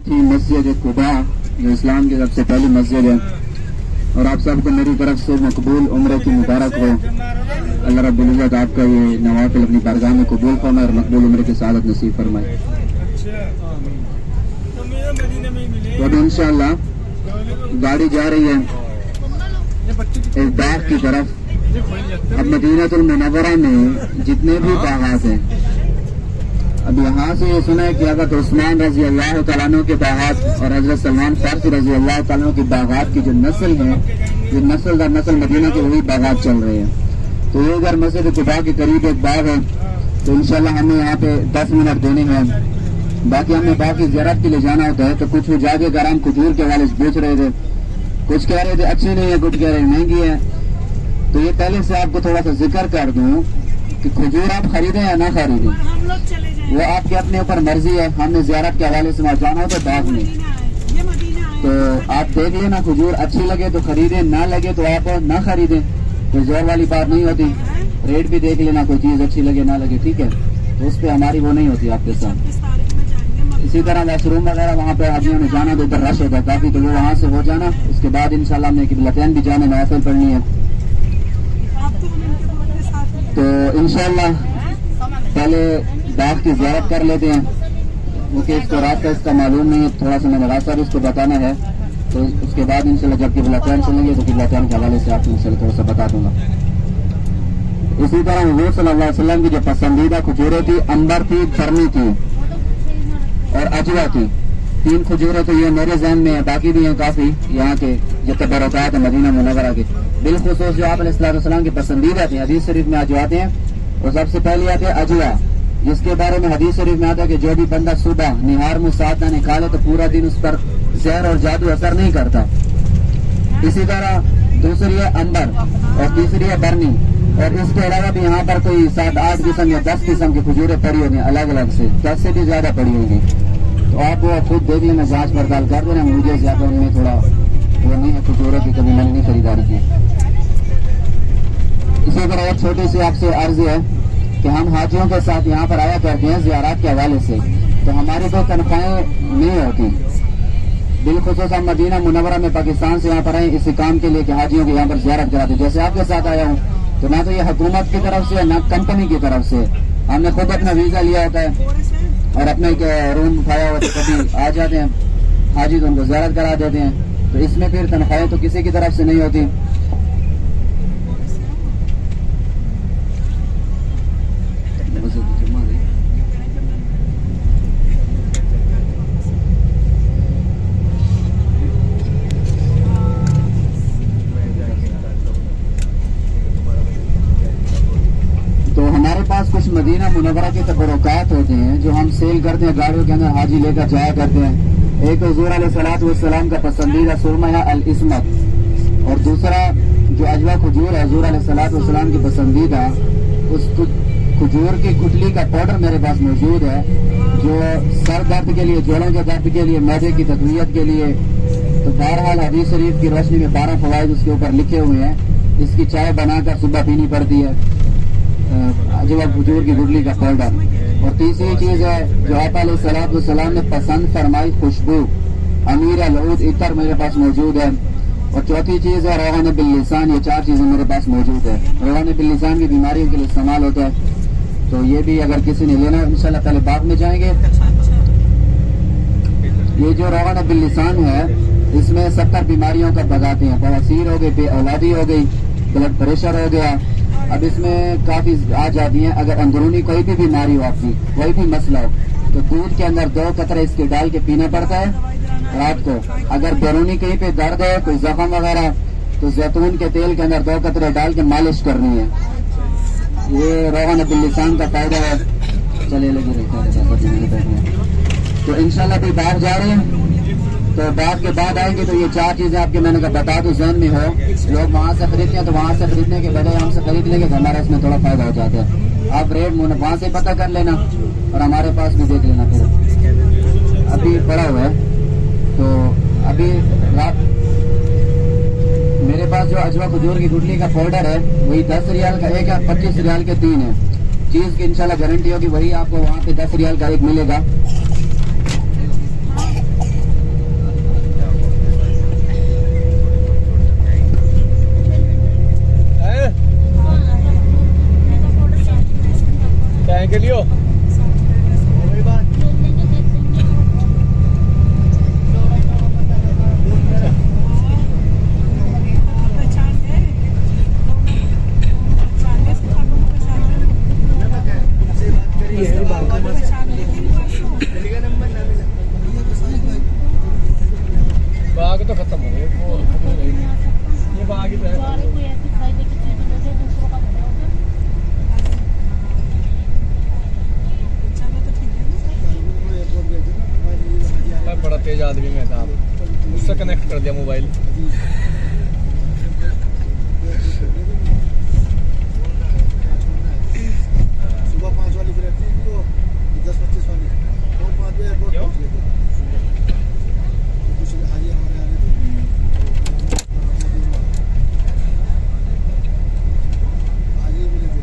थी मस्जिद कुबा, जो इस्लाम की सबसे पहली मस्जिद है। और आप सबको मेरी तरफ से मकबूल उम्र की मुबारक हो। अल्लाह रब्बुल इज्जत आपका ये नवाफिल अपनी बारगाह में कबूल फरमाए और मकबूल उम्र की सआदत नसीब फरमाए। तो अब इंशाअल्लाह गाड़ी जा रही है इस बाग की तरफ। अब मदीनतुल मुनव्वरा में जितने भी बागात हैं, अब यहाँ से ये सुना है कि हज़रत उस्मान रजी अल्लाह तआला अन्हु के बागात और हज़रत सलमान फारसी रजी अल्लाह तआला अन्हु की बागात की जो नस्ल है, ये नस्ल दर नस्ल मदीना के वही बागात चल रहे हैं। तो ये अगर मस्जिद कुबा के करीब एक बाग है, तो इंशाल्लाह हमें यहाँ पे 10 मिनट देने हैं। बाकी हमें बाग की ज़ियारत के लिए जाना होता है। तो कुछ जाके कराम खजूर के हवाले से पूछ रहे थे, कुछ कह रहे थे अच्छी नहीं है, कुछ कह रहे महंगी है। तो ये पहले से आपको थोड़ा सा जिक्र कर दूं कि खजूर आप खरीदें या ना खरीदें, वो आपके अपने ऊपर मर्जी है। हमने ज़ियारत के हवाले से वहाँ जाना हो तो बाग में, तो आप देख लेना, खजूर अच्छी लगे तो खरीदें, ना लगे तो आप ना खरीदें, कोई जोर वाली बात नहीं होती। रेट भी देख लेना, कोई चीज़ अच्छी लगे ना लगे, ठीक है, तो उस पर हमारी वो नहीं होती आपके साथ। इसी तरह वॉशरूम वगैरह वहाँ पे आदमियों ने जाना तो उधर रश होता है काफी, तो वो वहाँ से हो जाना। उसके बाद इंशाल्लाह हमने किबलतैन भी जाने, नवाफिल पढ़नी है। तो इंशाल्लाह पहले बाग की ज़ियारत कर लेते हैं, क्योंकि इसको रास्ता इसका मालूम नहीं है, थोड़ा सा मैंने रास्ता भी इसको बताना है। तो उसके बाद इंशाल्लाह जब किबलतैन चलेंगे तो किबलतैन के हवाले से आपको इंशाल्लाह थोड़ा सा बता दूंगा। इसी तरह हुज़ूर सल्लल्लाहु अलैहि वसल्लम की जो पसंदीदा खजूरें थी, अंबर थी, बरनी थी और अजवा थी। 3 खजूरें तो ये मेरे ज़हन में है, बाकी भी हैं काफी यहाँ के जो तबरकात है मदीना मुनव्वरा के। बिलखुसूस जो आप अलैहिस्सलाम की पसंदीदा थी, हदीस शरीफ में जो आते हैं, और सबसे पहले आते हैं अजवा, जिसके बारे में हदीस शरीफ में आता है कि जो भी बंदा सुबह निहार मुँह साथ ना निकाले तो पूरा दिन उस पर जहर और जादू असर नहीं करता। इसी तरह दूसरी है अंबर और तीसरी है बरनी। और इसके अलावा भी यहाँ पर कोई 7-8 किस्म या 10 किस्म की खजूरें पड़ी होंगी, अलग अलग से 10 से भी ज्यादा पड़ी होंगी। तो आप वो खुद देख लेना, जांच पड़ताल कर देना। मुझे ज्यादा उनमें थोड़ा वो नहीं है खजूरों की, कभी मैंने नहीं खरीदारी की। इसी तरह एक छोटी सी आपसे अर्ज है कि हम हाजियों के साथ यहाँ पर आया करते हैं ज़ियारत के हवाले से, तो हमारी कोई तनख्वाहें नहीं होती। बिलखुसूस हम मदीना मुनव्वरा में पाकिस्तान से यहाँ पर आए इसी काम के लिए कि हाजियों की यहाँ पर ज़ियारत कराते। जैसे आपके साथ आया हूँ, तो ना तो ये हुकूमत की तरफ से ना कंपनी की तरफ से, हमने खुद अपना वीजा लिया होता है और अपना एक रूम उठाया हुआ, तो कभी आ जाते हैं हाजी तो उनको ज़ियारत करा देते हैं। तो इसमें फिर तनख्वाहें तो किसी की तरफ से नहीं होती। तो हमारे पास कुछ मदीना मुनव्वरा के तबरुकात होते हैं जो हम सेल करते हैं, गाड़ियों के अंदर हाजी लेकर जाया करते हैं। एक हुज़ूर अलैहिस्सलातु वस्सलाम का पसंदीदा सुरमा है अल इस्मत, और दूसरा जो अजवा खजूर है हुज़ूर अलैहिस्सलातु वस्सलाम की पसंदीदा, उस खजूर की गुठली का पाउडर मेरे पास मौजूद है, जो सर दर्द के लिए, जोड़ों के दर्द के लिए, मैदे की तक़वियत के लिए। तो बहरहाल हदीस शरीफ की रोशनी में 12 फ़वाइद उसके ऊपर लिखे हुए हैं। इसकी चाय बनाकर सुबह पीनी पड़ती है, अजवा खजूर की गुठली का पाउडर। और तीसरी चीज है जो आप अलैहिस्सलाम ने पसंद फरमाई, खुशबू अमीर अलऊद इतर मेरे पास मौजूद है। और चौथी चीज है रोगान बिल्लिसान। ये 4 चीजें मेरे पास मौजूद है। रोगान बिल्लिसान की बीमारियों के लिए इस्तेमाल होता है, तो ये भी अगर किसी ने लेना, इंशाल्लाह पहले बाग में जाएंगे। ये जो रोगान बिल्लिसान है, इसमें 70 बीमारियों का भगाते हैं। बवासीर हो गई, बेऔलादी हो गई, ब्लड प्रेशर हो गया। अब इसमें काफी आ जाती हैं। अगर अंदरूनी कोई भी बीमारी हो आपकी, कोई भी मसला हो, तो दूध के अंदर 2 कतरे इसके डाल के पीना पड़ता है रात को। अगर बैरूनी कहीं पे दर्द है, कोई जख्म वगैरह, तो जैतून के तेल के अंदर 2 कतरे डाल के मालिश करनी है। ये रोगान बिल्लिसान का फायदा है। चले लगे रहते हैं। तो इंशाल्लाह भी बाहर जा रहे हैं, तो बात के बाद आएंगे तो ये 4 चीजें आपके मैंने कहा बता दो, जहन में हो। लोग वहाँ से खरीदते हैं, तो वहाँ से खरीदने के बजाय हमसे खरीद लेंगे तो हमारा इसमें थोड़ा फायदा हो जाता है। आप रेट वहाँ से पता कर लेना और हमारे पास भी देख लेना। फिर अभी पड़ा हुआ है, तो अभी रात मेरे पास जो अजवा खजूर की गुठली का पाउडर है, वही 10 रियाल का एक है, 25 रियाल के 3 है। चीज की इंशाल्लाह गारंटी होगी, वही आपको वहाँ पे 10 रियाल का एक मिलेगा। बड़ा तेज आदमी में था, उससे कनेक्ट कर दिया मोबाइल। सुबह 5 वाली फ्लाइट थी तो 10:25 वाली, और 5 बजे एयरपोर्ट पहुंच गए थे। कुछ हाजी हमारे आ रहे थे, हाजी मिले थे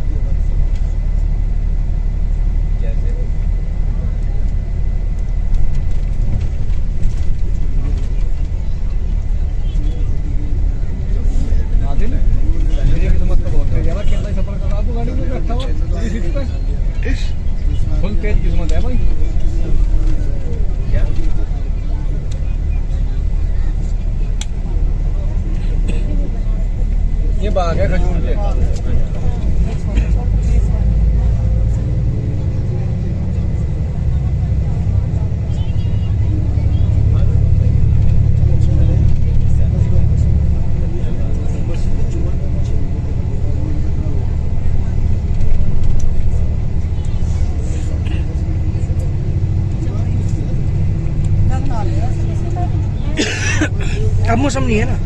फुल तेज किस्मत है भाई। ये बाग है खजूर के। अब मौसम नहीं है ना।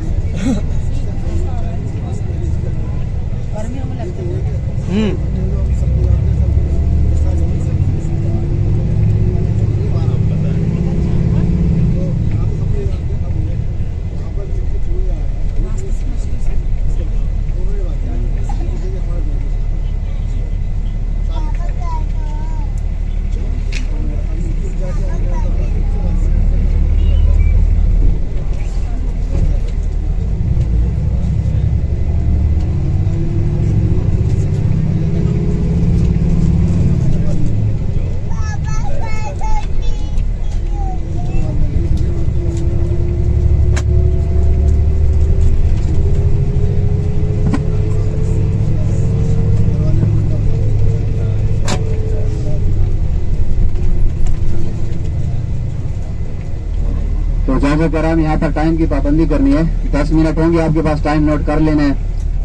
कराम यहाँ पर टाइम की पाबंदी करनी है। 10 मिनट होंगे आपके पास, टाइम नोट कर लेना है।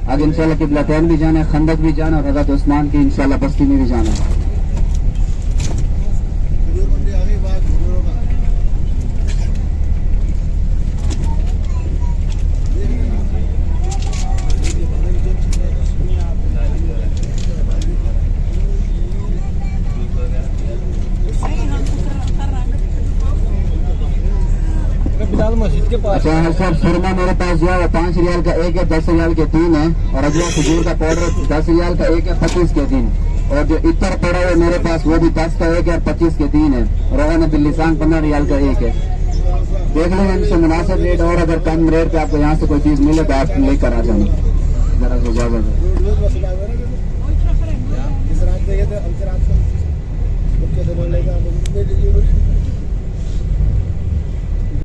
आगे इंशाल्लाह किबलतैन भी जाना है, खंदक भी जाना है और हज़रत उस्मान की इंशाल्लाह बस्ती में भी जाना है। मस्जिद के पास अच्छा सर, सुरमा मेरे पास जो है 5 रियाल का 1 है, 10 रियाल के 3 है, और अगला खजूर का पाउडर 10 रियाल का 1 है, 25 के 3, और जो इतर पड़ा है मेरे पास वो भी 10 का 1 है और 25 के 3 है, रोगन बिल्लिसान 15 रियाल का 1 है। देख लेंगे इनसे मुनासिब रेट, और अगर कम रेट पे आपको यहाँ से कोई चीज मिले तो आप लेकर आ जाना। जरा से इजाजत है।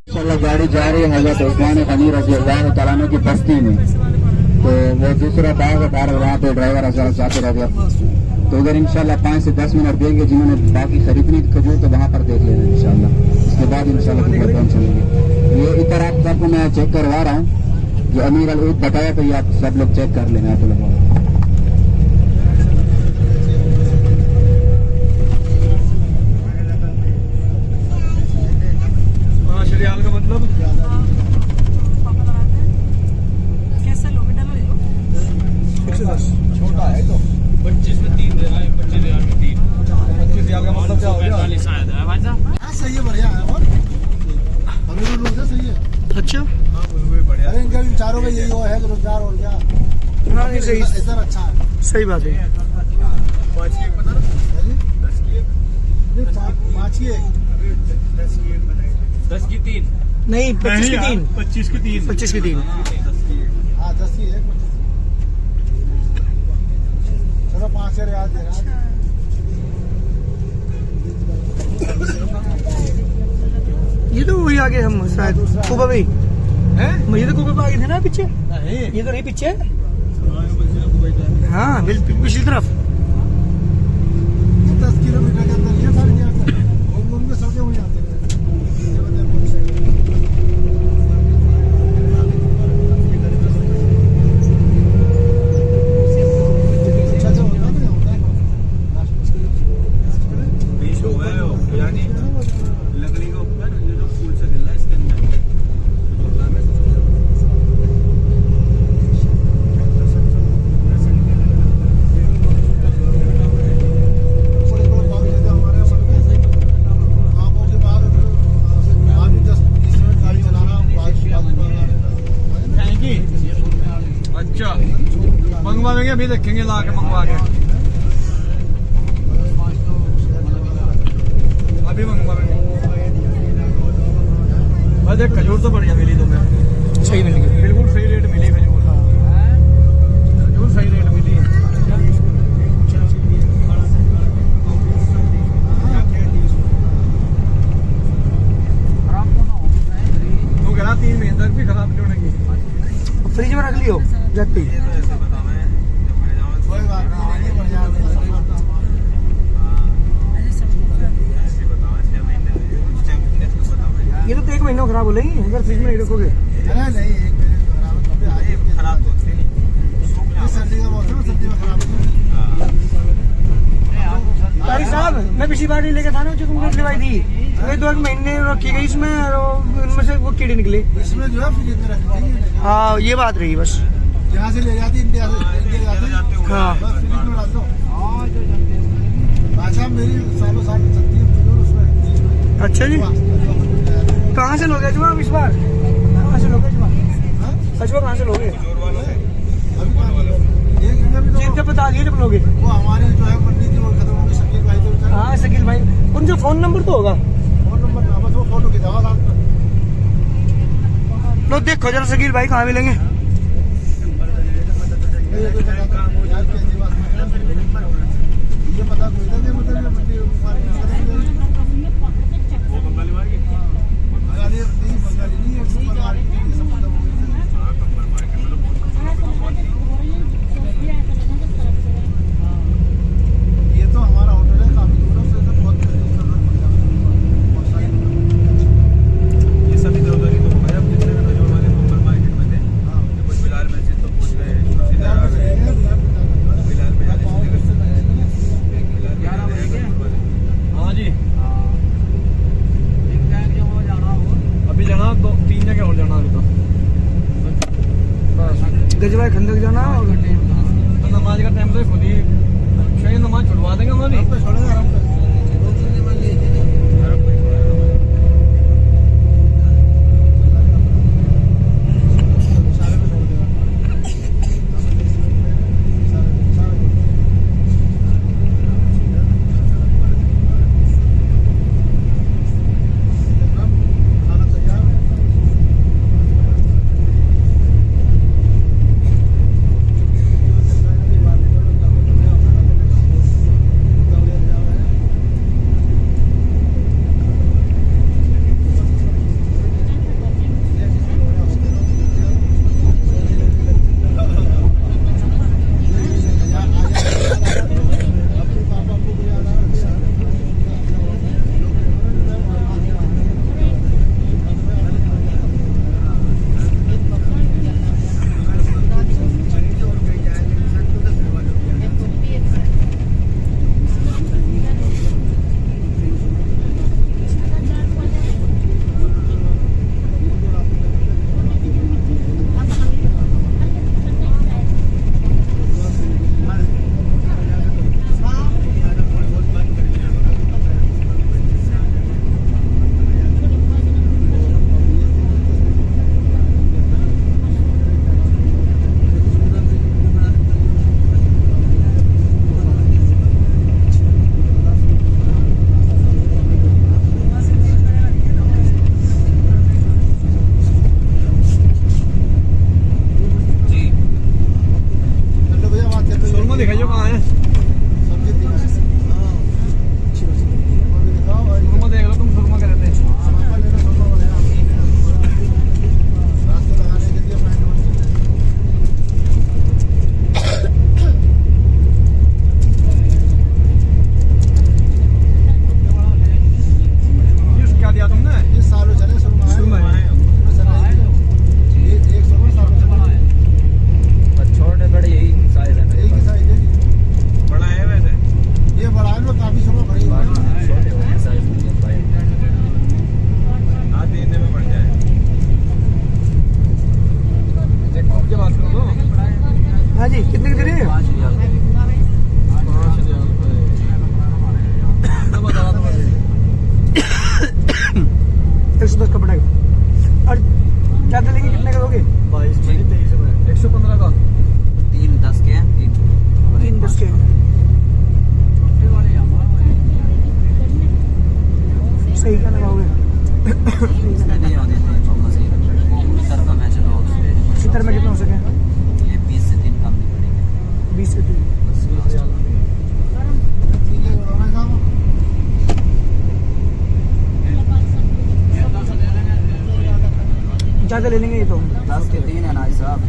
इंशाल्लाह गाड़ी जा रही है हज़रत उस्मान गनी रज़ी अल्लाह तआला अन्हु की बस्ती में, तो वो दूसरा बाग है बाहर, वहाँ पे ड्राइवर हज़रत जाते रहे, तो उधर इंशाल्लाह 5 से 10 मिनट देंगे। जिन्होंने बाकी खरीदनी खजूर तो वहाँ पर देख लेना इंशाल्लाह, उसके बाद इंशाल्लाह पहुँचेंगे। ये इधर आप सबको मैं चेक करवा रहा हूँ, जो अमीर अल उद बताया, तो ये आप सब लोग चेक कर लेना आप लोग। 5 रियाल का मतलब कैसे लोगे, डलो ले लो। 110 छोटा है तो 25 में 3 देना है, 25 रियाल में 3, 25 रियाल का मतलब क्या हो गया? 45 शायद है भाई साहब। सही है, बढ़िया है। और अभी लोग सही है। अच्छा, बढ़िया। अरे इनका विचारों का यही है कि रोजगार और क्या। हाँ नहीं सही, इधर अच्छा है, सही बात है। 5 की 1 बता रहा, 10 की 1 नहीं, 5 की 1, 10 की 3 नहीं, 25 की 3, 25 की 3, 25 की 3। हाँ 10 की 1, चलो 5 याद दे रहा। ये तो वही आगे हम शायद कुबा भाई हैं, ये तो कुबा पे आगे थे ना पीछे, ये तो नहीं पीछे। हाँ बिल्कुल पिछली तरफ। 10 किलोमीटर के अंदर ये सारे उनके सड़कें वहीं आते हैं। लकड़ी के ऊपर जो फूल से मंगवाएंगे, अभी देखेंगे ला के मंगवा के, अभी मंगवाएंगे। बस एक खजूर तो बढ़िया मिली तुम्हें, सही मिल गई। बिल्कुल सही रेट मिली खजूर, खजूर सही रेट मिली। तू कह रहा 3 महीने तक भी खराब नहीं होने की। फ्रिज में रख लियो जाते ही। कोई बात नहीं, बढ़िया ये तो 1 महीना खराब हो लेंगी अगर फ्रिज में नहीं रखोगे। अरे नहीं, 1 महीने खराब तो होती नहीं, सर्दी का मौसम, सर्दी में खराब होती। तारी साहब, मैं पिछली बार लेके था ना जो तुमने दिलवाई थी, ये 2 महीने रखी गई इसमें, उनमें से वो कीड़े निकले। इसमें जो है फ्रिज में रखनी है। हाँ ये बात रही बस। यहाँ से ले जाती, इंडिया से जाती, हाँ बस फ्रिज में डाल दो। अच्छा मेरी सालों साल चलती है खजूर उसमें। अच्छा जी, कहाँ से लोगे अजवा इस बार? कहाँ से लोगे अजवा? अजवा कहाँ से लोगे? अभी तो जब बता दिए जब लोगे। वो हमारी जो है मंडी थी वो खत्म हो गई, शकील भाई थे बेचारे। हाँ शकील भाई, उनका फोन नंबर तो होगा। फोन नंबर ना, बस वो फोटो खिंचावा साथ में। लो देखो जरा शकील भाई कहाँ मिलेंगे। ये तो पता काम हो जाए कैसी बात है। ये पता कोई था कि मतलब ये मंडी मार्केट करेंगे। वो बंगाली मार्केट, बंगाली नहीं, बंगाली नहीं है, सुपर मार्केट है, सब खत्म हो गई। हां कंपनी मार्केट में तो बहुत ये तो हमारा होटल है, काफी दूर है, उससे तो बहुत बहुत सारी ये सभी तो उधर ही तो होगा। अब जितने भी जो हमारे लोकल मार्केट में थे, हाँ कुछ बिलाल मस्जिद तो पूछ रहे हैं, सीधा आ गए बिलाल में जाने से हाँ जी। अभी जाना 2-3 जगह और जाना अभी तो। गजवा खंडक जाना और तो नमाज का टाइम तो खुद ही शायद नमाज छुड़वा देंगे हमारी। छोड़ेगा आराम से। दिखाइए कहाँ है। सब्जी सुरमा देख लो तुम, सुरमा कर रहे थे। रास्ते लगाने के लिए क्या दिया तुमने? ये सालों चले सुरमा छोटे बड़े यही साइज है मेरे एक ही पास। साइज है जी। बड़ा है वैसे, ये बड़ा है, काफी समय भरी हुई है। छोटे हो गए साइज में भाई। हाँ 3 दिन में बढ़ जाए। एक कप के बात करो तो। हाँ जी, कितने की दे रहे हैं? 5 रियाल 5 रियाल रुपए। तो बता रहा था मुझे। 110 का पड़ेगा। और क्या लेंगे, कितने का दोगे? 22 में 23 में 115 का। 3 10 के हैं, 3 3:10 के सही का लगाओगे इधर में कितना हो सके 20 से 3 कम नहीं पड़ेंगे 20 से 3 ज्यादा ले लेंगे ये तो 10 के 3 है ना साहब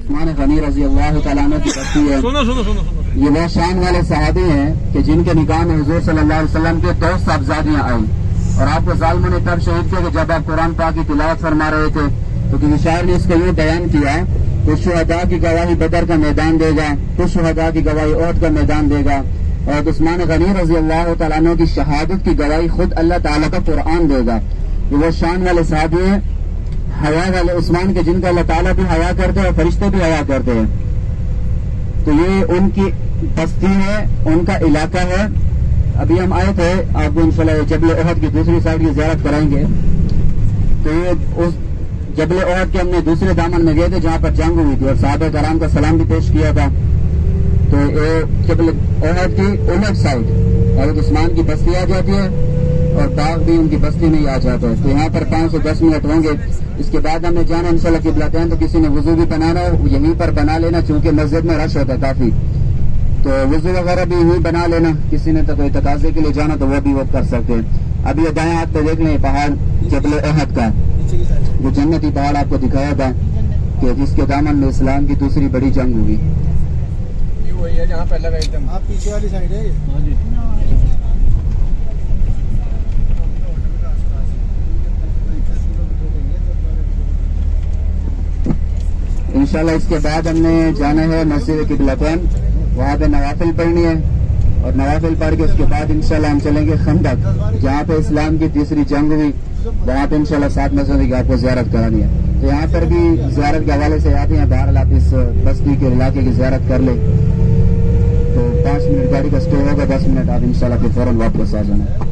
उस्मान गनी रजी अल्लाह तआला अन्हु की बस्ती है। सुनो सुनो सुनो सुनो ये वो शान वाले सहाबी हैं कि जिनके निकाह में हुजूर सल्लल्लाहु अलैहि वसल्लम के 2 साहबजादियां आई और आपको जालिमों ने तब शहीद किया कि जब आप कुरान पाक की तिलावत फरमा रहे थे। तो किसी शायर ने इसको यूं बयान किया, कुछ शुहदा की गवाही बदर का मैदान देगा, कुछ शुहदा की गवाही ओहद का मैदान देगा, और उस्मान गनी रजी अल्लाह तआला अन्हु की शहादत की गवाही खुद अल्लाह ताला का कुरान देगा। ये वो शान वाले सहाबी हैं, हया वाले उस्मान के, जिनका अल्लाह ताला भी हया करते हैं और फरिश्ते भी हया करते हैं। तो ये उनकी बस्ती है, उनका इलाका है। अभी हम आए थे, आपको इंशाल्लाह जबल ओहद की दूसरी साइड की ज़ियारत कराएंगे। तो ये उस जबल ओहद के हमने दूसरे दामन में गए थे जहाँ पर जंग हुई थी और साहबे कराम का सलाम भी पेश किया था। तो ये जबल ओहद की उलट साइड हज़रत उस्मान की बस्ती आ जाती है और बाग भी उनकी बस्ती में ही आ जाता है। तो यहाँ पर 5 से 10 मिनट होंगे। इसके बाद हमने जाना इंशाल्लाह किबलतैन, तो किसी ने वजू भी बनाना हो यहीं पर बना लेना, चूंकि मस्जिद में रश होता है काफी, तो वजू वगैरह भी यहीं बना लेना। किसी ने तो कोई तकाजे के लिए जाना तो वो भी वो कर सकते हैं। अभी ये दाएं हाथ पे देख लें पहाड़ जबल ओहद का, वो जन्नती पहाड़ आपको दिखाया था कि जिसके दामन में इस्लाम की दूसरी बड़ी जंग हुई। ये वही है जहाँ पहले गए थे। आप पीछे वाली साइड है। हाँ जी। इंशाल्लाह इसके बाद हमने जाना है मस्जिद किबलतैन, वहाँ पे नवाफिल पढ़नी है और नवाफिल पढ़ के उसके बाद इंशाल्लाह हम चलेंगे खंदक, जहाँ पे इस्लाम की तीसरी जंग हुई। वहाँ पे इंशाल्लाह 7 मस्जिद की आपको ज़ियारत करानी है। तो यहाँ पर भी ज़ियारत के हवाले से आते हैं, बहरहाल आप इस बस्ती के इलाके की ज़ियारत कर ले। तो 5 मिनट गाड़ी का स्टे होगा, 10 मिनट आप इंशाल्लाह फिर फौरन वापस आ जाना।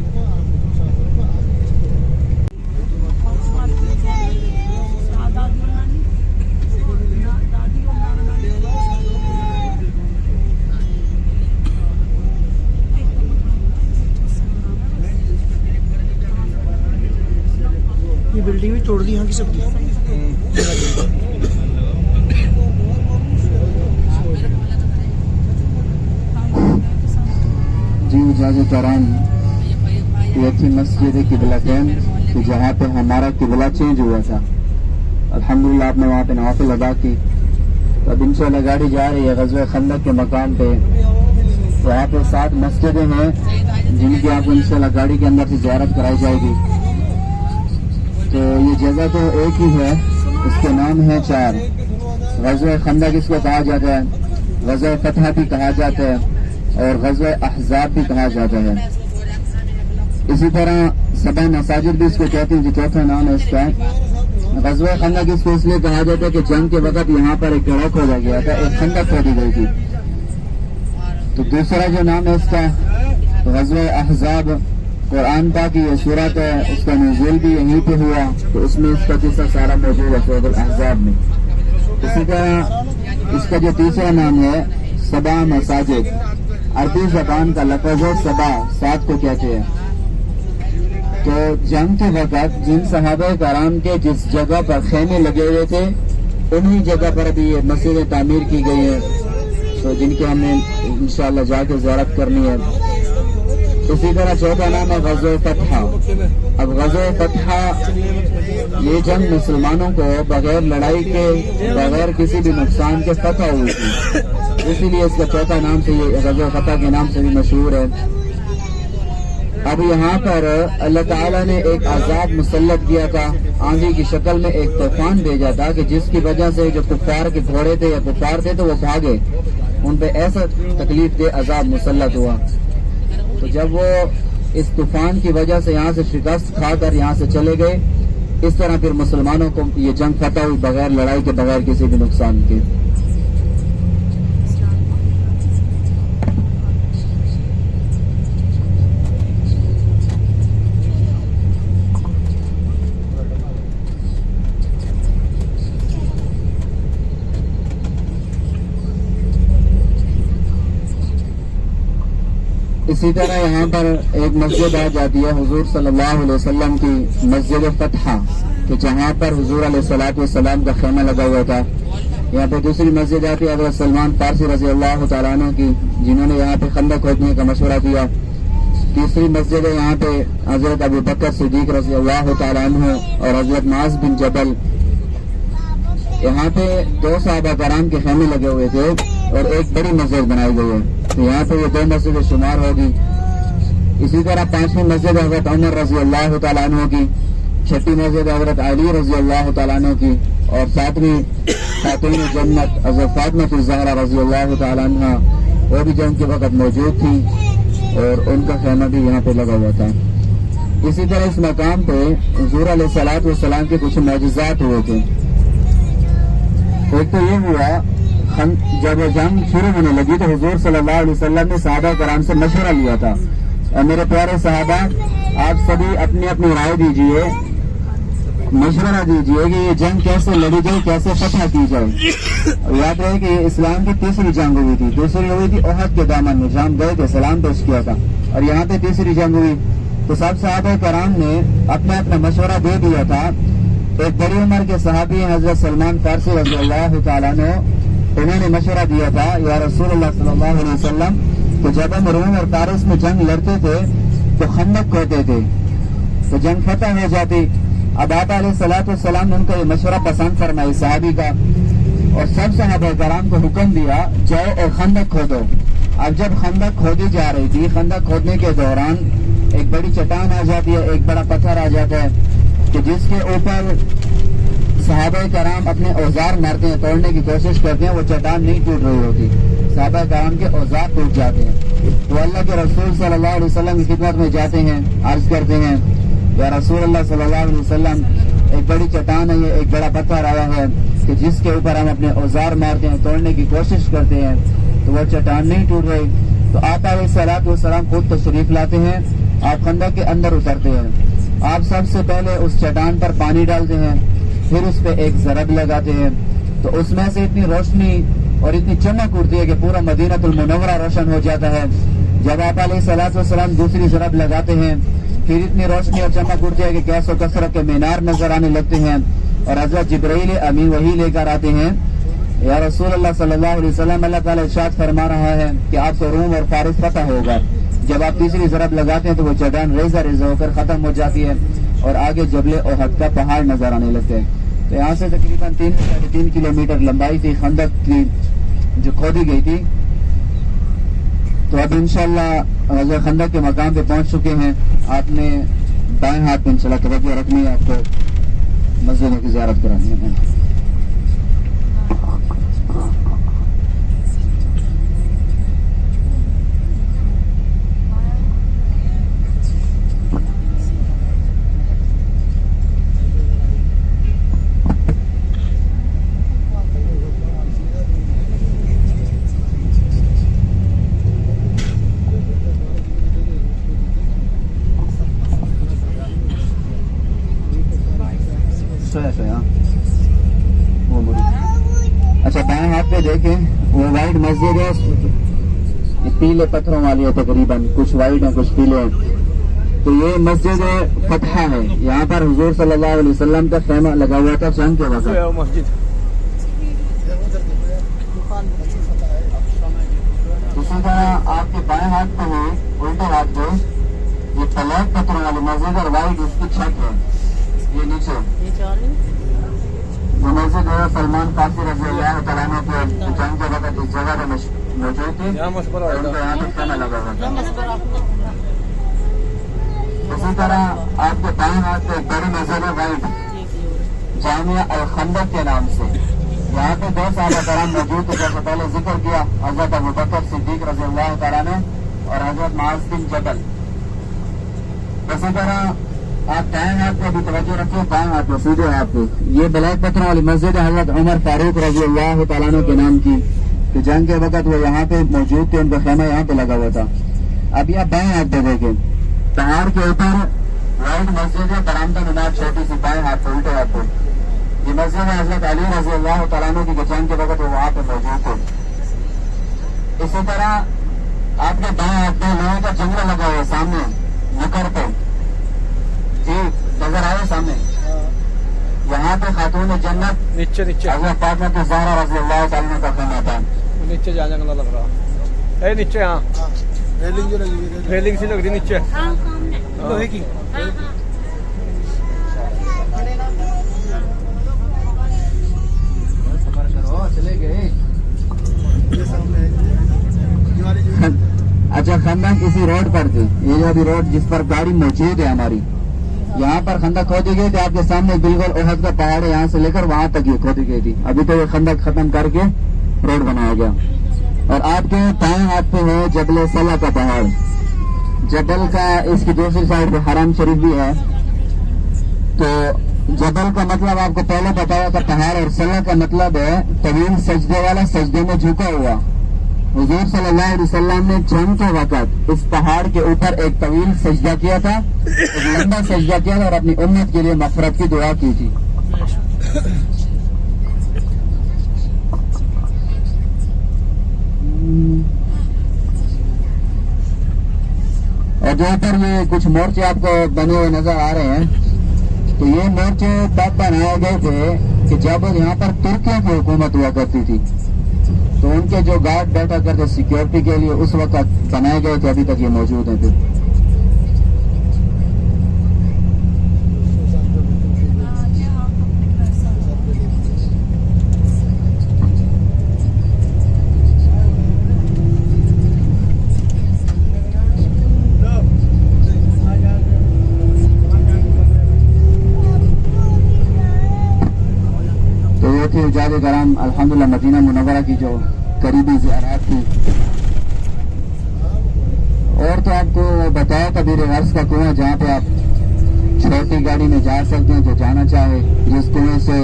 ये बिल्डिंग भी तोड़ दी यहाँ की सबकी। जी इजाज़त कराम, ये थी मस्जिद किबलतैन कि जहाँ पे हमारा किबला चेंज हुआ था। अल्हम्दुलिल्लाह आपने वहाँ पे नवाफिल अदा की। तो अब इंशाल्लाह गाड़ी जा रही है ग़ज़वा खंदक के मकाम पे। तो यहाँ पे 7 मस्जिदें हैं जिनकी आपको इंशाल्लाह गाड़ी के अंदर से ज़ियारत कराई जाएगी। तो ये जगह तो एक ही है, इसके नाम है 4। ग़ज़वा खंदक इसको कहा जाता है, ग़ज़वा फतह भी कहा जाता है और ग़ज़वा अहज़ाब भी कहा जाता है। इसी तरह सबा मसाजिद भी इसको कहते हैं, जो चौथा नाम है इसका। ग़ज़वा खंदक इसको इसलिए कहा जाता है कि जंग के वक़्त यहाँ पर एक गड़ा खोदा गया था, एक खंदक खोदी गई थी। तो दूसरा जो नाम है इसका ग़ज़वा अहज़ाब, कुरान पाक की ये सूरत है, उसका नुज़ूल भी यहीं पे हुआ, तो उसमें इसका किस्सा सारा मौजूद है सूरह अल-अहज़ाब में। इसी तरह इसका जो तीसरा नाम है सबा मसाजिद, अरबी ज़बान का लफ़ज़ है सबा, 7 को कहते हैं। तो जंग के वक़्त जिन सहाबा कराम के जिस जगह पर खेमे लगे हुए थे, उन्हीं जगह पर भी ये मस्जिद तामीर की गई है, तो जिनके हमने इंशाअल्लाह जाके ज़ियारत करनी है। इसी तरह चौथा नाम है ग़ज़वा फतह। अब ग़ज़वा फतह ये जंग मुसलमानों को बगैर लड़ाई के, बगैर किसी भी नुकसान के फतह हुई थी, इसीलिए इसका चौथा नाम से ये ग़ज़वा फतह के नाम से भी मशहूर है। अब यहाँ पर अल्लाह ताला ने एक अज़ाब मुसल्लत किया था, आंधी की शक्ल में एक तूफान भेजा था कि जिसकी वजह से जो कुफ्फार के घोड़े थे या कुफ्फार थे तो वो भागे, उन पे ऐसा तकलीफ दे अज़ाब मुसल्लत हुआ। तो जब वो इस तूफान की वजह से यहाँ से शिकस्त खाकर यहाँ से चले गए, इस तरह फिर मुसलमानों को ये जंग फतह हुई बगैर लड़ाई के, बगैर किसी भी नुकसान के। इसी तरह यहाँ पर एक मस्जिद आ जाती है हुजूर सल्लल्लाहु अलैहि वसल्लम की मस्जिद फतहा, कि जहाँ पर हुजूर अलैहिस्सलातु वस्सलाम का खेमा लगा हुआ था। यहाँ पे दूसरी मस्जिद आती है हज़रत सलमान फारसी रज़ी अल्लाह तआला अन्हु की, जिन्होंने यहाँ पे खंदक खोदने का मशवरा दिया। तीसरी मस्जिद है यहाँ पे हजरत अबू बकर सिद्दीक रज़ी अल्लाह तआला अन्हु और हजरत मुआज़ बिन जबल। यहाँ पे 2 सहाबा कराम के खेमे लगे हुए थे और एक बड़ी मस्जिद बनाई गई है, तो यहाँ पे ये 2 मस्जिदें शुमार होगी। इसी तरह 5वीं मस्जिद हजरत उमर रज़ी अल्लाह तआला अन्हु की, 6ठी मस्जिद हजरत अली रज़ी अल्लाह तआला अन्हु की, और 7वीं खातून जन्नत हजरत फातिमा ज़हरा रज़ी अल्लाह तआला अन्हा, वो भी जंग के वक्त मौजूद थी और उनका खेमा भी यहाँ पे लगा हुआ था। इसी तरह इस मकाम पे हुजूर अलैहिस्सलातु वस्सलाम के कुछ मौजिज़ात हुए थे। एक तो ये हुआ, जब जंग शुरू होने लगी तो हुजूर सल्लल्लाहु अलैहि वसल्लम ने सहाबा कराम से मशवरा लिया था, और मेरे प्यारे सहाबा आप सभी अपनी अपनी राय दीजिए, मशवरा दीजिए कि ये जंग कैसे लड़ी जाए, कैसे फतह की जाए। और याद रहे कि इस्लाम की तीसरी जंग हुई थी, दूसरी हुई थी ओहद के दामन में, जहाँ गए थे सलाम पेश किया था, और यहाँ पे तीसरी जंग हुई। तो सब सहाबा कराम ने अपना अपना मशवरा दे दिया था। एक बड़ी उम्र के सहाबी हजरत सलमान फारसी रज़ी अल्लाह तआला अन्हु, उन्होंने मशवरा दिया था, या रसूलुल्लाह सल्लल्लाहु अलैहि वसल्लम, तो जब हम रोम और फारिस में जंग लड़ते थे तो खंदक खोदते थे तो जंग फतह हो जाती। अब आप अलैहिस्सलातु वस्सलाम ने उनको ये मशवरा पसंद फरमाई सहाबी का, और सब सहाबा कराम को हुक्म दिया जाओ और खंदक खोदो। अब जब खंदक खोदी जा रही थी, खंदक खोदने के दौरान एक बड़ी चट्टान आ जाती है, एक बड़ा पत्थर आ जाता है कि जिसके ऊपर सहाबा कराम अपने औजार मारते हैं, तोड़ने की कोशिश करते हैं, वो चट्टान नहीं टूट रही होती, सहाबा कराम के औजार टूट जाते हैं। तो अल्लाह के रसूल सल्लल्लाहु अलैहि वसल्लम की खिदमत में जाते हैं, अर्ज करते हैं, या रसूलुल्लाह सल्लल्लाहु अलैहि वसल्लम, एक बड़ी चट्टान है, ये एक बड़ा पत्थर आया है कि जिसके ऊपर हम अपने औजार मारते हैं, तोड़ने की कोशिश करते हैं, तो वह चट्टान नहीं टूट रही। तो आप अलैहिस्सलातु वस्सलाम खुद तशरीफ लाते हैं, आप खंदक के अंदर उतरते हैं, आप सबसे पहले उस चट्टान पर पानी डालते हैं, फिर उस पे एक ज़रब लगाते हैं, तो उसमें से इतनी रोशनी और इतनी चमक उठती है कि पूरा मदीनतुल मुनव्वरा रोशन हो जाता है। जब आप अलैहिस्सलातु वस्सलाम दूसरी ज़रब लगाते हैं, फिर इतनी रोशनी और चमक उठती है कि कैसो कसरत के मीनार नजर आने लगते हैं, और हज़रत जिब्राइल अमीन वही लेकर आते हैं, या रसूलुल्लाह सल्लल्लाहु अलैहि वसल्लम, अल्लाह ताला इरशाद फरमा रहा है कि आपको रूम और फारिस फतह होगा। जब आप तीसरी ज़रब लगाते हैं तो वो चट्टान रेजा रेजा होकर खत्म हो जाती है और आगे जबले ओहद का पहाड़ नजर आने लगते हैं। तो यहाँ से तकरीबन 3 से 3.5 किलोमीटर लंबाई थी खंदक की जो खोदी गई थी। तो अब इंशाअल्लाह हज़रत खंदक के मकाम पे पहुंच चुके हैं। आपने दाएं हाथ पे इंशाअल्लाह तवज्जो रखनी है, आपको मस्जिदों की ज़ियारत करानी है। अच्छा, बाएं हाथ पे देखें, वो वाइट मस्जिद है, पीले पत्थरों वाली है, तकरीबन कुछ वाइट है कुछ पीले हैं। तो ये मस्जिद फतह है, यहाँ पर हुजूर सल्लल्लाहु अलैहि वसल्लम का खेमा लगा हुआ था जंग के वक्त। इसी तरह आपके बाएं हाथ पे है, उल्टे हाथ पे ये ब्लैक पत्थरों वाली मस्जिद और वाइट उसकी छत है, ये नीचे वो मस्जिद है सलमान फारसी रज़ी अल्लाह तआला अन्हु के जंग के वक्त इस जगह पे मौजूद थी, यहाँ पे खाना लगा हुआ था। इसी तरह आपके बाएं हाथ पे एक बड़ी मस्जिद है वाइट, जामिया अल खंदक के नाम से। यहाँ पे 2 सहाबा कराम मौजूद थे, जैसे पहले जिक्र किया, हजरत अबू बकर सिद्दीक रज़ी अल्लाह तआला अन्हु और हजरत मुआज़ बिन जबल। इसी तरह आप दाएं हाथ पे भी तवज्जो रखिए, बाएं हाथ पे सीधे हाथ पे ये ब्लैक पत्थरों वाली मस्जिद है हजरत उमर फारूक रज़ी अल्लाह तआला अन्हु के नाम की। तो जंग के वक्त वो यहाँ पे मौजूद थे, उनका खेमा यहाँ पे लगा हुआ था। अभी आप बाएं हाथ पे देखें, पहाड़ के ऊपर वाइट मस्जिद है, बरामदा मीनार छोटी सी, बाएं हाथ पे उल्टे हाथ पे ये मस्जिद है हजरत अली रज़ी अल्लाह तआला अन्हु की, जंग के वक्त वो वहाँ पे मौजूद थे। इसी तरह आपके बाएं हाथ पे लोहे का जंगला लगा हुआ है सामने नकर पे जी, नजर आए सामने। यहाँ पे खातून जन्नत नीचे नीचे हज़रत फातिमा ज़हरा रज़ियल्लाहु तआला का खाना था। नीचे जा जंगला लग रहा है नीचे। हाँ रेलिंग जो लगी हुई है रेलिंग सी लग रही नीचे। लोहे की सफर करो चले गए। ये सामने है ये वाली जो अच्छा, खंदक इसी रोड पर थी, ये जो अभी रोड जिस पर गाड़ी मौजूद है हमारी, यहाँ पर खंदक खोदी गई थी। आपके सामने बिल्कुल ओहद का पहाड़ है, यहाँ से लेकर वहां तक ये खोदी गई थी। अभी तो ये खंदक खत्म करके रोड बनाया गया। और आपके दाएं हाथ पे है जबल सला का पहाड़। जबल का इसकी दूसरी साइड पे हरम शरीफ भी है। तो जबल का मतलब आपको पहले बताया था पहाड़, और सला का मतलब है तवील सजदे वाला, सजदे में झुका हुआ। हुजूर सल्लल्लाहु अलैहि वसल्लम ने जंग के वक्त इस पहाड़ के ऊपर एक तवील सजदा किया था, एक लंबा सजदा किया था और अपनी उम्मत के लिए मग़फ़िरत की दुआ की थी। और जो ऊपर ये कुछ मोर्चे आपको बने हुए नजर आ रहे हैं, तो ये मोर्चे तब बनाए गए थे कि जब यहाँ पर तुर्कियों की हुकूमत हुआ करती थी, तो उनके जो गार्ड बैठा करते सिक्योरिटी के लिए उस वक्त बनाए गए थे। अभी तक ये मौजूद हैं। फिर उजाद कराम अल्हम्दुलिल्लाह मदीना मुनव्वरा की जो करीबी ज़ियारत थी। और तो आपको बताया था बीर गर्स का कुआं, जहाँ पे आप छोटी गाड़ी में जा सकते हैं जो जाना चाहे। जिस कुएं से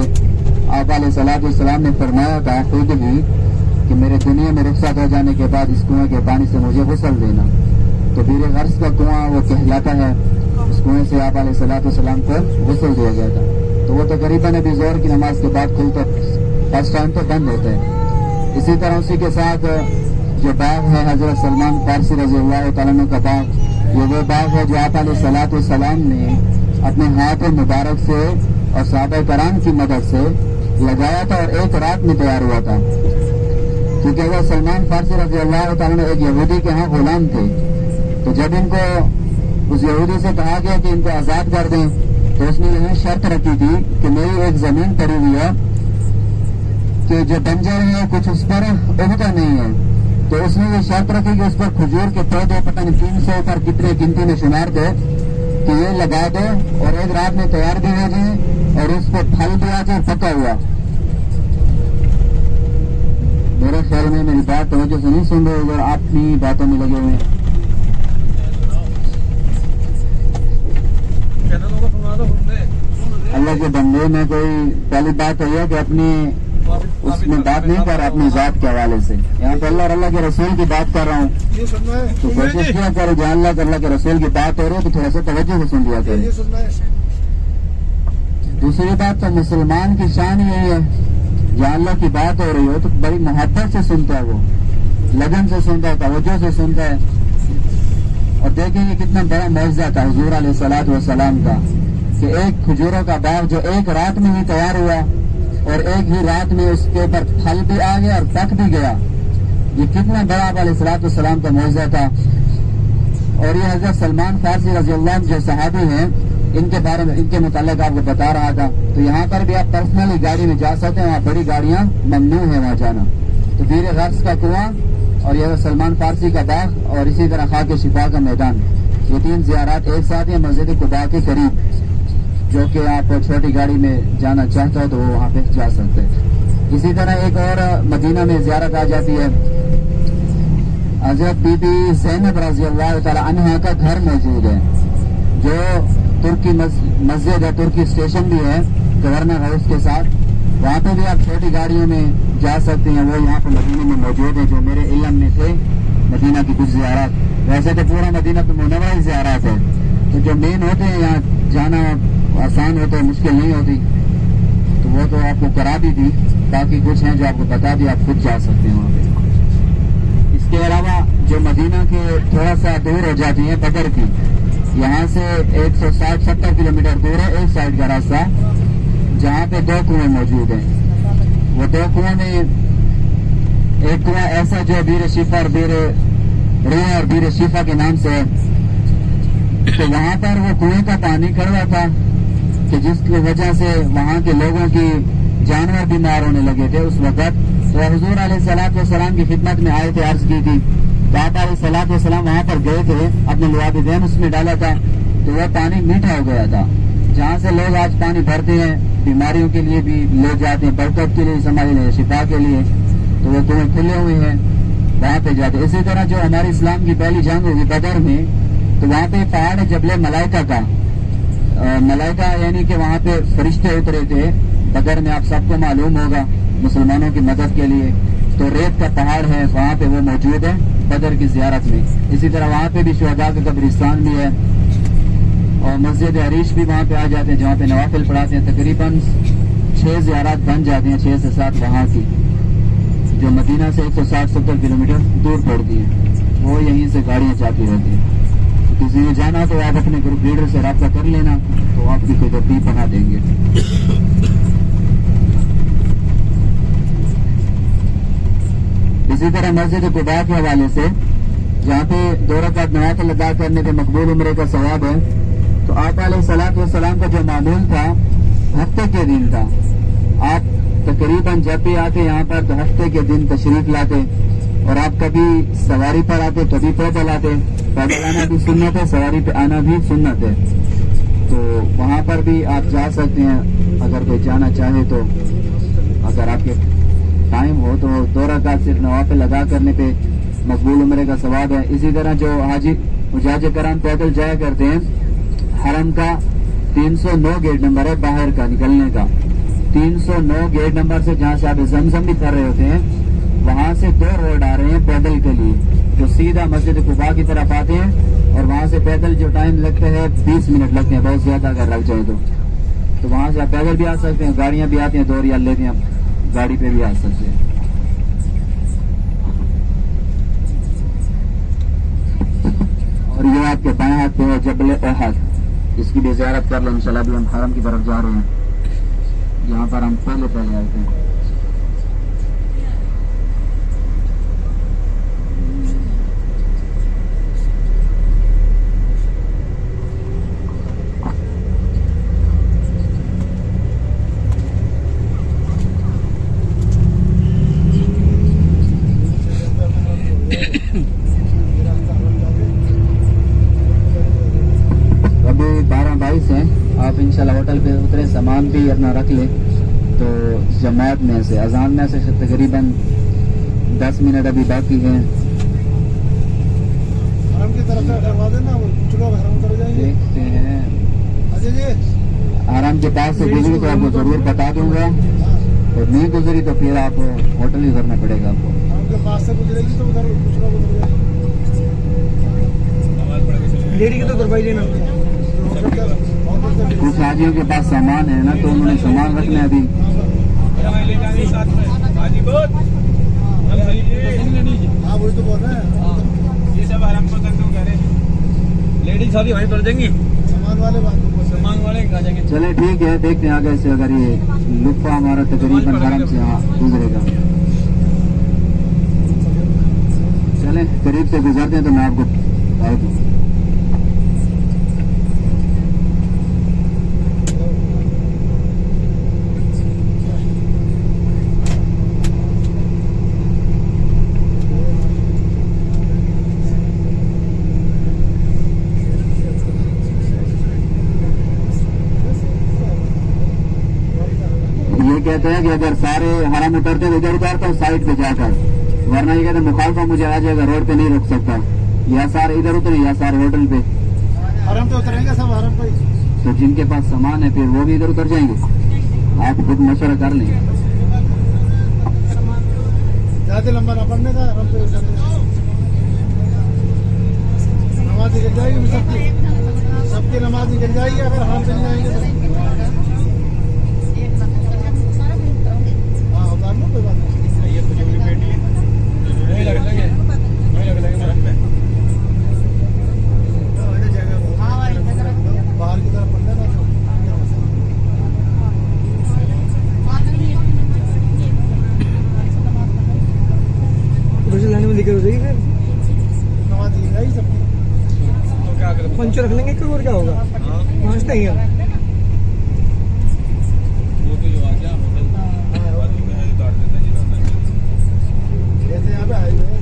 आप अलैहिस्सलाम ने फरमाया था खुद भी कि मेरे दुनिया में रुखसत हो जाने के बाद इस कुएं के पानी से मुझे गुस्ल देना। तो बीर गर्स का कुआं वो कहलाता है। उस कुएं से आप अलैहिस्सलाम को गुस्ल दिया गया था। तो वो तो करीबन अभी जोर की नमाज के बाद खुलते, फर्स्ट टाइम तो बंद होते हैं। इसी तरह उसी के साथ जो बाग है हजरत सलमान फारसी रज़ियल्लाहु तआला अन्हु का बाग, ये वो बाग है जो आप अलैहिस्सलाम ने अपने हाथ मुबारक से और सहाबा कराम की मदद से लगाया था और एक रात में तैयार हुआ था। क्योंकि वो सलमान फारसी रज़ियल्लाहु तआला अन्हु एक यहूदी के यहाँ गुलाम थे। तो जब इनको उस यहूदी से कहा गया कि इनको आजाद कर दें, तो उसने यह शर्त रखी थी कि मेरी एक जमीन पड़ी हुई है कि जो बंजर है कुछ उस पर उगता नहीं है। तो उसने ये शर्त रखी कि उस पर खजूर के पौधे पता नहीं 300 पर कितने गिनती में शुमार दे कि ये लगा दो और एक रात में तैयार भी हो जाए और उस पर फल भी आ जाए पका हुआ। मेरे ख्याल में मेरी बात तवज्जो से नहीं सुन रहे और अपनी बातों में लगे हुए हैं। अल्लाह के बंदे में कोई पहली बात तो यह कि अपनी उसमें बात नहीं कर रहा अपनी जात के हवाले से। यहाँ पे अल्लाह के रसूल की बात कर रहा हूँ, ये सुनना है तो कोशिश किया करो जहाँ अल्लाह के रसूल की बात हो रही है तो थोड़ा सा तवज्जो से सुन लिया ये करो। सुनना है। दूसरी बात तो मुसलमान की शान यही है, जहाँ अल्लाह की बात हो रही हो तो बड़ी मोहब्बत से सुनता है, वो लगन से सुनता है, तवज्जो से सुनता है। और देखेंगे कितना बड़ा मौजज़ा था हुज़ूर अलैहिस्सलाम का कि एक खजूरों का बाग जो एक रात में ही तैयार हुआ और एक ही रात में उसके ऊपर फल भी आ गया और पक भी गया। ये कितना बड़ा आप अलैहिस्सलाम का मौजज़ा था। और ये हज़रत सलमान फारसी रज़ियल्लाहु अन्हु जो सहाबी हैं, इनके बारे में इनके मुताल्लिक़ आपको बता रहा था। तो यहाँ पर भी आप पर्सनली गाड़ी में जा सकते हैं, वहाँ बड़ी गाड़ियाँ ममनू है वहाँ जाना। तो बीर गर्स का कुआं और यह सलमान फारसी का बाग और इसी तरह खाके शिफा का मैदान, ये 3 ज़ियारत एक साथ है मस्जिद कुबा के करीब, जो कि आप छोटी गाड़ी में जाना चाहते हो तो वो वहाँ पे जा सकते हैं। इसी तरह एक और मदीना में ज़ियारत आ जाती है, हज़रत बीबी ज़ैनब रज़ियल्लाहु तआला अन्हा का घर मौजूद है, जो तुर्की मस्जिद है, तुर्की स्टेशन भी है गवर्नर हाउस के साथ। वहाँ पे भी आप छोटी गाड़ियों में जा सकते हैं। वो यहाँ पे मदीना में मौजूद है, जो मेरे इल्म में थे मदीना की कुछ ज़ियारत। वैसे तो पूरा मदीना तो मुनव्वरा ही ज़ियारत है, तो जो मेन होते हैं यहाँ जाना आसान होता है, मुश्किल नहीं होती। तो वो तो आपको करा भी थी, बाकी कुछ हैं जो आपको बता दी, आप खुद जा सकते हैं वहाँ पे। इसके अलावा जो मदीना के थोड़ा सा दूर हो जाती है बदर की, यहाँ से 160-70 किलोमीटर दूर है एक साइड का रास्ता, जहाँ पे 2 कुएं मौजूद हैं। वो 2 कुएं में एक कुआं ऐसा जो बीर शिफा और बीर रुआ और बीर शिफा के नाम से है, तो वहाँ पर वो कुएं का पानी कड़वा था कि जिसकी वजह से वहाँ के लोगों की जानवर बीमार होने लगे थे उस वक्त। तो हुजूर अलैहिस्सलाम की खिदमत में आए थे, अर्ज की थी, तो आप अलैहिस्सलाम वहाँ पर गए थे, अपने लुआबिदैन उसमें डाला था, तो वह पानी मीठा हो गया था। जहाँ से लोग आज पानी भरते हैं, बीमारियों के लिए भी ले जाते हैं, बरकत के लिए संभालने, शिफा के लिए, तो वो कुएं खुले हुए हैं, वहाँ पे जाते। इसी तरह जो हमारे इस्लाम की पहली जंग हुई बदर में, तो वहाँ पे पहाड़ है जबले मलाइका का, मलाइका यानी कि वहाँ पे फरिश्ते उतरे थे बदर में, आप सबको मालूम होगा, मुसलमानों की मदद के लिए। तो रेत का पहाड़ है वहाँ पे, वो मौजूद है बदर की ज़ियारत में। इसी तरह वहाँ पे भी शुहदा का कब्रिस्तान भी है, और मस्जिद अरीश भी वहाँ पे आ जाते हैं, जहाँ पे नवाफिल पढ़ाते हैं। तकरीबन 6 ज़ियारत बन जाती हैं, 6 से 7 वहाँ की, जो मदीना से 160-70 किलोमीटर दूर पड़ती है। वो यहीं से गाड़ियाँ जाती रहती हैं। तो किसी ने जाना तो आप अपने ग्रुप लीडर से रब्ता कर लेना, तो आपकी कोई तरतीब बना देंगे। इसी तरह मस्जिद कुबा के हवाले से, जहाँ पे 2 रकात नवाफिल अदा करने पे मकबूल उम्रे का सवाब है, तो आप अलैहिस्सलाम का जो मामूल था हफ्ते के दिन था। आप तकरीबन जब भी आते यहाँ पर तो हफ्ते के दिन तशरीफ लाते, और आप कभी सवारी पर आते, कभी पैदल आते। पैदल आना भी सुन्नत है, सवारी पे आना भी सुन्नत है। तो वहाँ पर भी आप जा सकते हैं अगर कोई जाना चाहे तो, अगर आपके टाइम हो तो। 2 रकात सिर्फ नवाफिल अदा करने पे मकबूल उम्रे का सवाब है। इसी तरह जो हाजी हुज्जाज कराम पैदल जाया करते हैं, हरम का 309 गेट नंबर है बाहर का निकलने का, 309 गेट नंबर से, जहाँ से आप जमजम भी कर रहे होते हैं, वहाँ से 2 रोड आ रहे हैं पैदल के लिए, जो सीधा मस्जिद कुबा की तरफ आते हैं, और वहाँ से पैदल जो टाइम लगता है 20 मिनट लगते हैं, बहुत ज्यादा अगर लग जाए तो वहाँ से आप पैदल भी आ सकते हैं, गाड़ियाँ भी आती हैं, 2 रियाल लेते हैं, गाड़ी पे भी आ सकते हैं। और ये आपके बाएं हाथ पे है जबल अहद, इसकी भी ज़ियारत कर लो इंशाल्लाह। भी हम हरम की तरफ जा रहे हैं, जहाँ पर हम पहले आए थे। आप इंशाल्लाह होटल पे उतरे, सामान भी अपना रख लें। तो जमात में से अजान में से तकरीबन 10 मिनट अभी बाकी है। हरम की तरफ से करवा देना, कुछ लोग हरम कर जाएंगे। देखते हैं, अजय जी हरम के पास से गुजरी तो आपको जरूर बता दूंगा, और नहीं गुजरी तो फिर आप होटल ही करना पड़ेगा आपको। हरम के पास से गुजरेगी तो उधर कुछ लोग उधर जाएंगे। लेडी की तो करवाई लेना। कुछ हाजियों के पास सामान है ना, तो उन्होंने सामान रखना है अभी। हाँ वही तो बोल रहे हैं, ये सब आराम को तक तो कह रहे, लेडीज सारी वहीं पर देंगी, सामान वाले सामान वाले कहा जाएंगे। चले ठीक है, देखते हैं आगे से अगर ये लुत्फा हमारा तकरीबन हरम से यहाँ गुजरेगा। चले करीब से गुजरते हैं तो मैं आपको बता दूँ। कहते हैं कि अगर सारे हरम उतरते तो इधर उतरता हूँ साइड पे जाकर, वरना ये कहते हैं मुखालफा मुझे आ जाएगा, रोड पे नहीं रुक सकता, या सारे इधर उतरे या सारे होटल पे। हरम पे उतरेंगे सब, हरम पे। तो जिनके पास सामान है फिर वो भी इधर उतर जाएंगे, आप खुद मशवरा कर लें। ज्यादा लंबा ना पड़ने का, हरम पे नमाज निकल जाएगी सबकी नमाज निकल जाएगी अगर हरम पे नहीं आएंगे तो। हाँ उतार लो, कोई बात नहीं। ये कुछ भी पेटी है, वही लग लगे, वही लग लगे। पंच रख लेंगे और क्या होगा हाँ पहुँचते ही हम वो तो जो आ गया होटल बाद में काट देता है यहाँ पे आए हुए